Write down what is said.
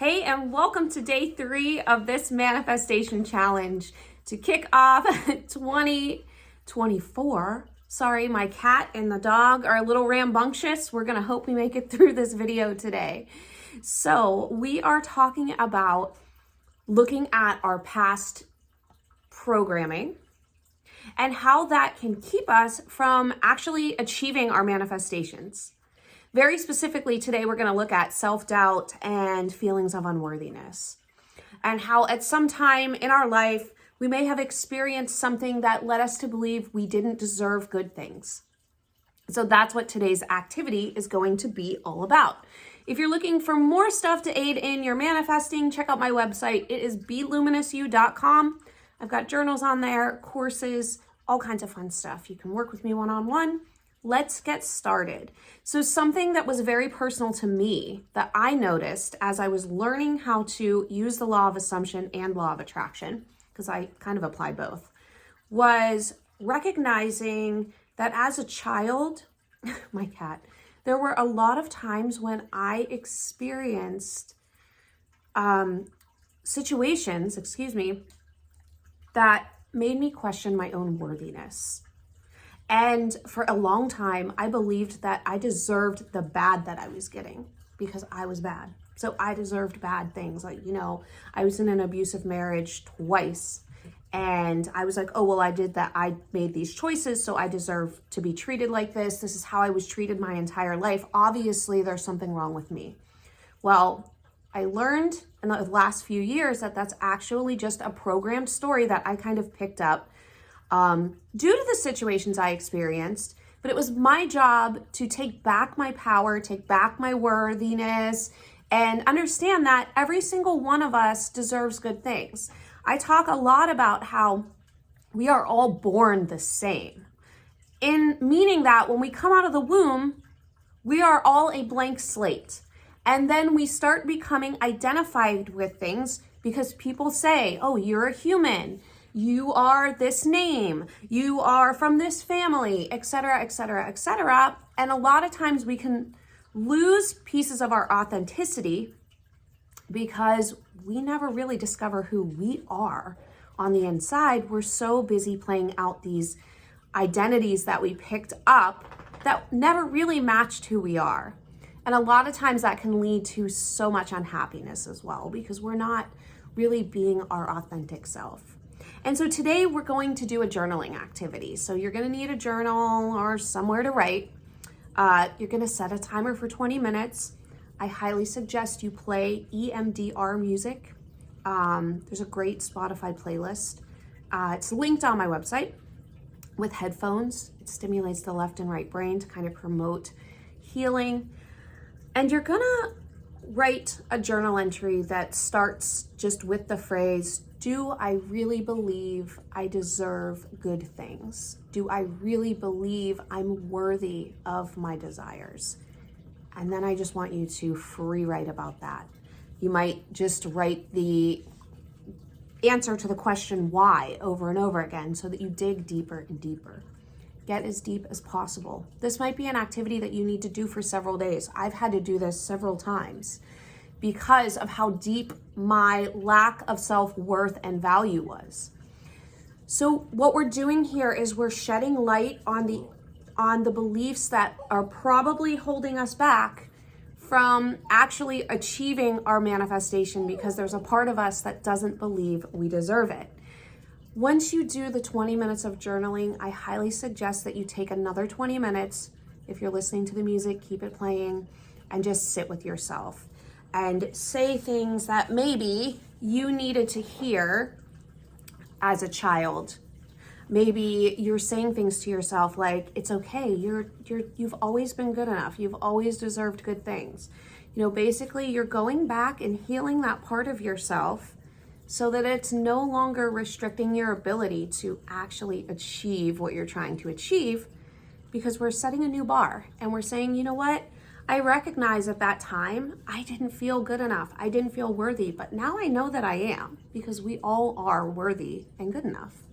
Hey, and welcome to day 3 of this manifestation challenge to kick off 2024. Sorry, my cat and the dog are a little rambunctious. We're gonna hope we make it through this video today. So we are talking about looking at our past programming and how that can keep us from actually achieving our manifestations. Very specifically, today we're going to look at self-doubt and feelings of unworthiness, and how at some time in our life we may have experienced something that led us to believe we didn't deserve good things. So that's what today's activity is going to be all about. If you're looking for more stuff to aid in your manifesting, check out my website. It is beluminousU.com. I've got journals on there, courses, all kinds of fun stuff. You can work with me one-on-one. Let's get started. So something that was very personal to me that I noticed as I was learning how to use the law of assumption and law of attraction, because I kind of apply both, was recognizing that as a child, my cat, there were a lot of times when I experienced situations, that made me question my own worthiness. And for a long time, I believed that I deserved the bad that I was getting because I was bad. So I deserved bad things. Like, I was in an abusive marriage twice. And I was like, oh, well, I did that. I made these choices, so I deserve to be treated like this. This is how I was treated my entire life. Obviously, there's something wrong with me. Well, I learned in the last few years that that's actually just a programmed story that I kind of picked up due to the situations I experienced, but it was my job to take back my power, take back my worthiness, and understand that every single one of us deserves good things. I talk a lot about how we are all born the same, in meaning that when we come out of the womb, we are all a blank slate. And then we start becoming identified with things because people say, oh, you're a human. You are this name, you are from this family, etc., etc., etc. And a lot of times we can lose pieces of our authenticity because we never really discover who we are on the inside. We're so busy playing out these identities that we picked up that never really matched who we are. And a lot of times that can lead to so much unhappiness as well because we're not really being our authentic self. And so today we're going to do a journaling activity. So you're going to need a journal or somewhere to write. You're going to set a timer for 20 minutes. I highly suggest you play EMDR music. There's a great Spotify playlist. It's linked on my website with headphones. It stimulates the left and right brain to kind of promote healing. And you're going to write a journal entry that starts just with the phrase, do I really believe I deserve good things? Do I really believe I'm worthy of my desires? And then I just want you to free write about that. You might just write the answer to the question why over and over again so that you dig deeper and deeper. Get as deep as possible. This might be an activity that you need to do for several days. I've had to do this several times because of how deep my lack of self-worth and value was. So what we're doing here is we're shedding light on the beliefs that are probably holding us back from actually achieving our manifestation because there's a part of us that doesn't believe we deserve it. Once you do the 20 minutes of journaling, I highly suggest that you take another 20 minutes. If you're listening to the music, keep it playing and just sit with yourself and say things that maybe you needed to hear as a child. Maybe you're saying things to yourself like, it's okay, you've always been good enough, you've always deserved good things. Basically you're going back and healing that part of yourself so that it's no longer restricting your ability to actually achieve what you're trying to achieve, because we're setting a new bar and we're saying, you know what? I recognize at that time, I didn't feel good enough. I didn't feel worthy, but now I know that I am, because we all are worthy and good enough.